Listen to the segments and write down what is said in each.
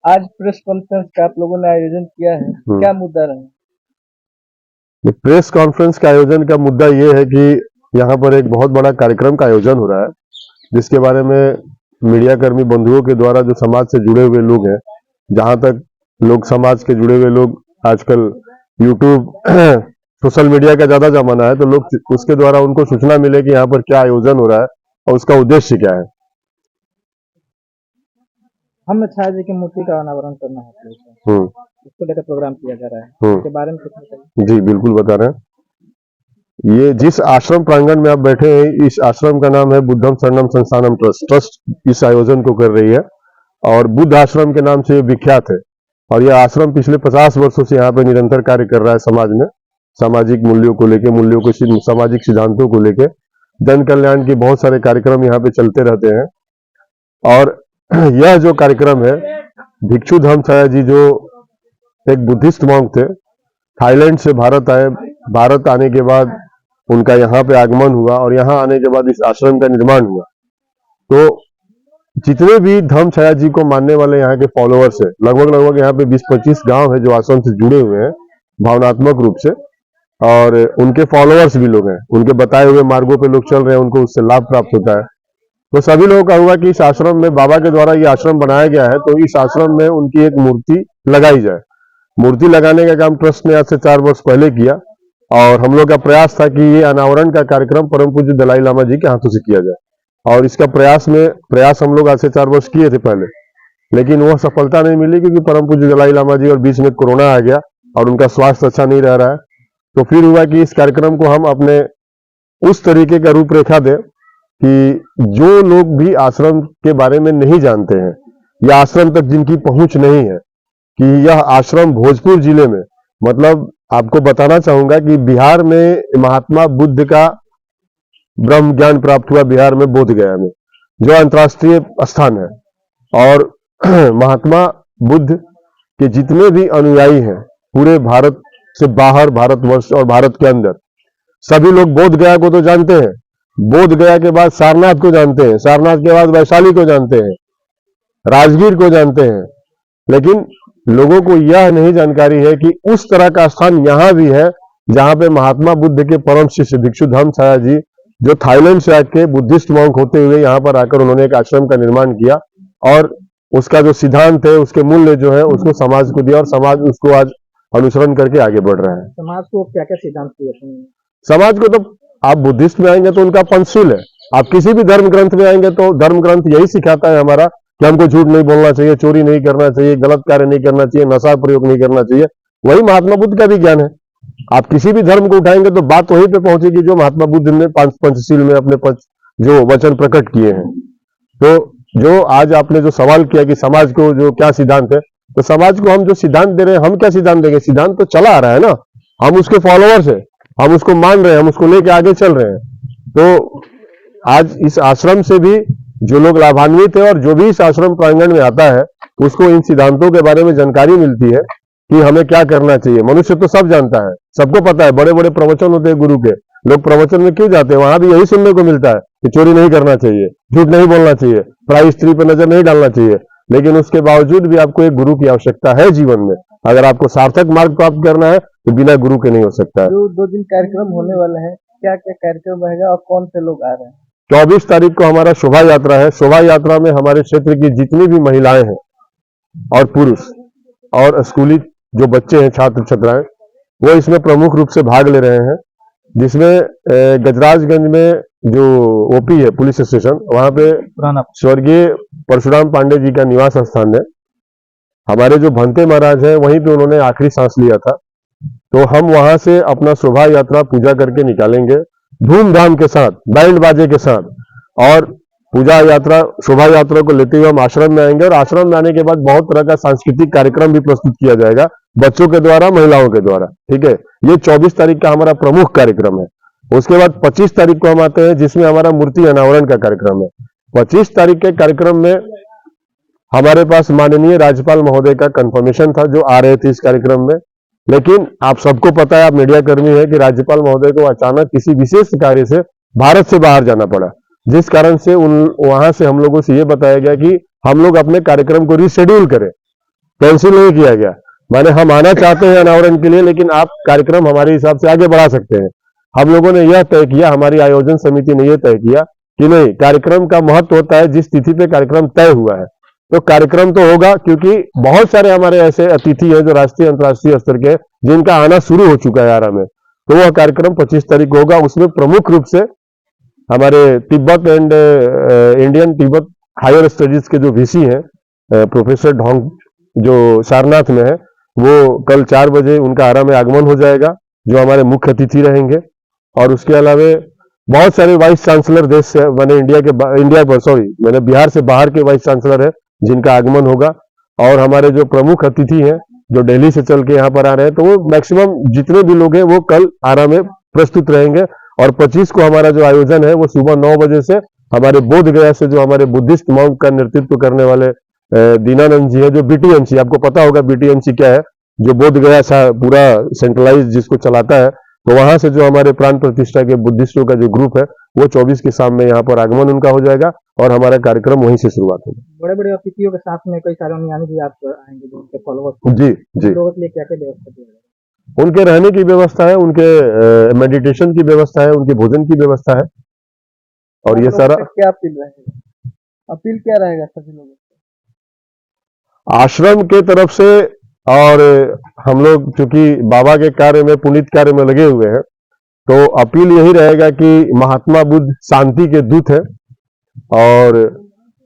आज press conference का आप लोगों ने आयोजन किया है, क्या मुद्दा रहा? प्रेस कॉन्फ्रेंस के आयोजन का मुद्दा ये है कि यहाँ पर एक बहुत बड़ा कार्यक्रम का आयोजन हो रहा है, जिसके बारे में मीडिया कर्मी बंधुओं के द्वारा जो समाज से जुड़े हुए लोग हैं, जहां तक लोग समाज के जुड़े हुए लोग आजकल यूट्यूब सोशल मीडिया का ज्यादा जमाना है, तो लोग उसके द्वारा उनको सूचना मिले कि यहाँ पर क्या आयोजन हो रहा है और उसका उद्देश्य क्या है। हम छाया जी की मूर्ति का अनावरण करना है प्लीज। इसको लेकर प्रोग्राम किया जा रहा है, इसके बारे में कुछ बताइए। जी बिल्कुल बता रहे हैं। ये जिस आश्रम प्रांगण में आप बैठे हैं, इस आश्रम का नाम है बुद्धम शरणम संस्थानम ट्रस्ट। ट्रस्ट इस आयोजन को कर रही है और बुद्ध आश्रम के नाम से ये विख्यात है। और यह आश्रम पिछले 50 वर्षों से यहाँ पे निरंतर कार्य कर रहा है समाज में, सामाजिक मूल्यों को लेके, मूल्यों को, सामाजिक सिद्धांतों को लेके, जन कल्याण के बहुत सारे कार्यक्रम यहाँ पे चलते रहते हैं। और यह जो कार्यक्रम है, भिक्षु धम्म छाया जी जो एक बुद्धिस्ट मॉन्क थे, थाईलैंड से भारत आए। भारत आने के बाद उनका यहाँ पे आगमन हुआ और यहाँ आने के बाद इस आश्रम का निर्माण हुआ। तो जितने भी धम्म छाया जी को मानने वाले यहाँ के फॉलोअर्स है, लगभग यहाँ पे 20-25 गांव है जो आश्रम से जुड़े हुए हैं भावनात्मक रूप से, और उनके फॉलोअर्स भी लोग हैं, उनके बताए हुए मार्गों पे लोग चल रहे हैं, उनको उससे लाभ प्राप्त होता है। तो सभी लोगों का हुआ कि इस आश्रम में बाबा के द्वारा ये आश्रम बनाया गया है, तो इस आश्रम में उनकी एक मूर्ति लगाई जाए। मूर्ति लगाने का काम ट्रस्ट ने आज से 4 वर्ष पहले किया और हम लोग का प्रयास था कि ये अनावरण का कार्यक्रम परम पूज्य दलाई लामा जी के हाथों से किया जाए। और इसका प्रयास हम लोग आज से 4 वर्ष किए थे पहले, लेकिन वह सफलता नहीं मिली क्योंकि परम पूज्य दलाई लामा जी और बीच में कोरोना आ गया और उनका स्वास्थ्य अच्छा नहीं रह रहा है। तो फिर हुआ कि इस कार्यक्रम को हम अपने उस तरीके का रूपरेखा दें कि जो लोग भी आश्रम के बारे में नहीं जानते हैं या आश्रम तक जिनकी पहुंच नहीं है, कि यह आश्रम भोजपुर जिले में, मतलब आपको बताना चाहूंगा कि बिहार में महात्मा बुद्ध का ब्रह्म ज्ञान प्राप्त हुआ, बिहार में बोधगया में, जो अंतर्राष्ट्रीय स्थान है। और महात्मा बुद्ध के जितने भी अनुयायी हैं पूरे भारत से बाहर, भारतवर्ष और भारत के अंदर, सभी लोग बोधगया को तो जानते हैं, बोधगया के बाद सारनाथ को जानते हैं, सारनाथ के बाद वैशाली को जानते हैं, राजगीर को जानते हैं, लेकिन लोगों को यह नहीं जानकारी है कि उस तरह का स्थान यहां भी है जहां पे महात्मा बुद्ध के परम शिष्य भिक्षु धम्म छाया जी, जो थाईलैंड से आके बुद्धिस्ट मॉन्क होते हुए यहाँ पर आकर उन्होंने एक आश्रम का निर्माण किया और उसका जो सिद्धांत है, उसके मूल्य जो है, उसको समाज को दिया और समाज उसको आज अनुसरण करके आगे बढ़ रहा है। समाज को क्या क्या सिद्धांत दिए? समाज को तो आप बुद्धिस्ट में आएंगे तो उनका पंचशील है, आप किसी भी धर्म ग्रंथ में आएंगे तो धर्म ग्रंथ यही सिखाता है हमारा कि हमको झूठ नहीं बोलना चाहिए, चोरी नहीं करना चाहिए, गलत कार्य नहीं करना चाहिए, नशा प्रयोग नहीं करना चाहिए। वही महात्मा बुद्ध का भी ज्ञान है। आप किसी भी धर्म को उठाएंगे तो बात वहीं पे पहुंचेगी जो महात्मा बुद्ध ने पंचशील में अपने जो वचन प्रकट किए हैं। तो जो आज आपने जो सवाल किया कि समाज को जो क्या सिद्धांत है, तो समाज को हम जो सिद्धांत दे रहे हैं, हम क्या सिद्धांत देंगे? सिद्धांत तो चला आ रहा है ना, हम उसके फॉलोअर्स है, हम उसको मान रहे हैं, हम उसको लेके आगे चल रहे हैं। तो आज इस आश्रम से भी जो लोग लाभान्वित है और जो भी इस आश्रम प्रांगण में आता है, उसको इन सिद्धांतों के बारे में जानकारी मिलती है कि हमें क्या करना चाहिए। मनुष्य तो सब जानता है, सबको पता है, बड़े बड़े प्रवचन होते हैं गुरु के, लोग प्रवचन में क्यों जाते हैं? वहां भी यही सुनने को मिलता है कि चोरी नहीं करना चाहिए, झूठ नहीं बोलना चाहिए, पराई स्त्री पर नजर नहीं डालना चाहिए। लेकिन उसके बावजूद भी आपको एक गुरु की आवश्यकता है जीवन में। अगर आपको सार्थक मार्ग प्राप्त करना है तो बिना गुरु के नहीं हो सकता है। 2 दिन कार्यक्रम होने वाले हैं, क्या क्या कार्यक्रम रहेगा और कौन से लोग आ रहे हैं? 24 तारीख को हमारा शोभा यात्रा है। शोभा यात्रा में हमारे क्षेत्र की जितनी भी महिलाएं हैं और पुरुष और स्कूली जो बच्चे हैं, छात्र छात्राएं, वो इसमें प्रमुख रूप से भाग ले रहे हैं। जिसमें गजराजगंज में जो ओपी है पुलिस स्टेशन, वहां पे स्वर्गीय परशुराम पांडे जी का निवास स्थान है। हमारे जो भंते महाराज हैं वहीं पे उन्होंने आखिरी सांस लिया था। तो हम वहां से अपना शोभा यात्रा पूजा करके निकालेंगे धूमधाम के साथ, बैंड बाजे के साथ, और पूजा यात्रा शोभा यात्रा को लेते हुए हम आश्रम में आएंगे और आश्रम में आने के बाद बहुत तरह का सांस्कृतिक कार्यक्रम भी प्रस्तुत किया जाएगा बच्चों के द्वारा, महिलाओं के द्वारा। ठीक है, ये 24 तारीख का हमारा प्रमुख कार्यक्रम है। उसके बाद 25 तारीख को हम आते हैं जिसमें हमारा मूर्ति अनावरण का कार्यक्रम है। 25 तारीख के कार्यक्रम में हमारे पास माननीय राज्यपाल महोदय का कंफर्मेशन था जो आ रहे थे इस कार्यक्रम में, लेकिन आप सबको पता है, आप मीडिया कर्मी है, कि राज्यपाल महोदय को अचानक किसी विशेष कार्य से भारत से बाहर जाना पड़ा, जिस कारण से वहां से हम लोगों से ये बताया गया कि हम लोग अपने कार्यक्रम को रिशेड्यूल करें। कैंसिल नहीं किया गया। माने हम आना चाहते हैं अनावरण के लिए, लेकिन आप कार्यक्रम हमारे हिसाब से आगे बढ़ा सकते हैं। हम लोगों ने यह तय किया, हमारी आयोजन समिति ने यह तय किया कि नहीं, कार्यक्रम का महत्व होता है जिस तिथि पे कार्यक्रम तय हुआ है, तो कार्यक्रम तो होगा, क्योंकि बहुत सारे हमारे ऐसे अतिथि हैं जो राष्ट्रीय अंतर्राष्ट्रीय स्तर के, जिनका आना शुरू हो चुका है आरा में। तो वह कार्यक्रम 25 तारीख को होगा। उसमें प्रमुख रूप से हमारे Tibet and Indian Tibet higher studies के जो वीसी हैं, प्रोफेसर ढोंग, जो सारनाथ में है, वो कल 4 बजे उनका आरा में आगमन हो जाएगा, जो हमारे मुख्य अतिथि रहेंगे। और उसके अलावा बहुत सारे वाइस चांसलर देश से, मैंने बिहार से बाहर के वाइस चांसलर है जिनका आगमन होगा। और हमारे जो प्रमुख अतिथि हैं जो दिल्ली से चल के यहाँ पर आ रहे हैं, तो वो मैक्सिमम जितने भी लोग हैं वो कल आरा में प्रस्तुत रहेंगे। और 25 को हमारा जो आयोजन है वो सुबह 9 बजे से हमारे बोध गया से, जो हमारे बुद्धिस्ट मॉन्क का नेतृत्व करने वाले दीनानंद जी है, जो बीटीएमसी, आपको पता होगा बीटीएमसी क्या है, जो बोध गया पूरा सेंट्रलाइज जिसको चलाता है, तो वहां से जो हमारे प्राण प्रतिष्ठा के बुद्धिस्टों का जो ग्रुप है वो 24 के शाम में यहाँ पर आगमन उनका हो जाएगा और हमारा कार्यक्रम वहीं से शुरुआत होगा। बड़े बड़े अतिथियों के साथ में कई सारे यानी भी आप आएंगे जो उनके फॉलोअर्स, जी जी, लोगों के लिए क्या क्या व्यवस्था की है? उनके रहने की व्यवस्था है, उनके मेडिटेशन की व्यवस्था है, उनके भोजन की व्यवस्था है। और ये सारा क्या अपील क्या रहेगा सभी लोगों को आश्रम के तरफ से? और हम लोग चूंकि बाबा के कार्य में, पुनीत कार्य में लगे हुए हैं, तो अपील यही रहेगा कि महात्मा बुद्ध शांति के दूत है और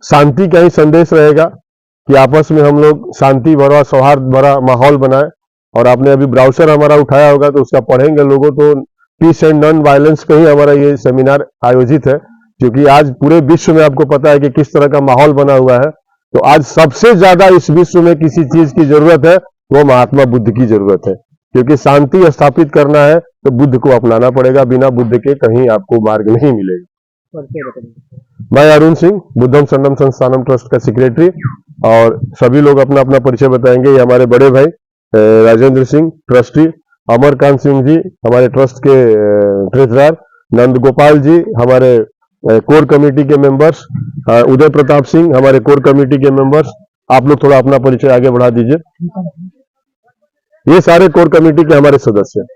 शांति का ही संदेश रहेगा कि आपस में हम लोग शांति भरा, सौहार्द भरा माहौल बनाए। और आपने अभी ब्राउजर हमारा उठाया होगा तो उसका पढ़ेंगे लोगों, तो पीस एंड नॉन वायलेंस का ही हमारा ये सेमिनार आयोजित है, क्योंकि आज पूरे विश्व में आपको पता है कि किस तरह का माहौल बना हुआ है। तो आज सबसे ज्यादा इस विश्व में किसी चीज की जरूरत है, वो महात्मा बुद्ध की जरूरत है, क्योंकि शांति स्थापित करना है तो बुद्ध को अपनाना पड़ेगा। बिना बुद्ध के कहीं आपको मार्ग नहीं मिलेगा। मैं अरुण सिंह, बुद्धम शरणम संस्थानम ट्रस्ट का सेक्रेटरी, और सभी लोग अपना अपना परिचय बताएंगे। ये हमारे बड़े भाई राजेंद्र सिंह ट्रस्टी, अमरकांत सिंह जी हमारे ट्रस्ट के ट्रेजरर, नंद गोपाल जी हमारे कोर कमेटी के मेंबर्स, उदय प्रताप सिंह हमारे कोर कमेटी के मेंबर्स। आप लोग थोड़ा अपना परिचय आगे बढ़ा दीजिए। ये सारे कोर कमेटी के हमारे सदस्य हैं।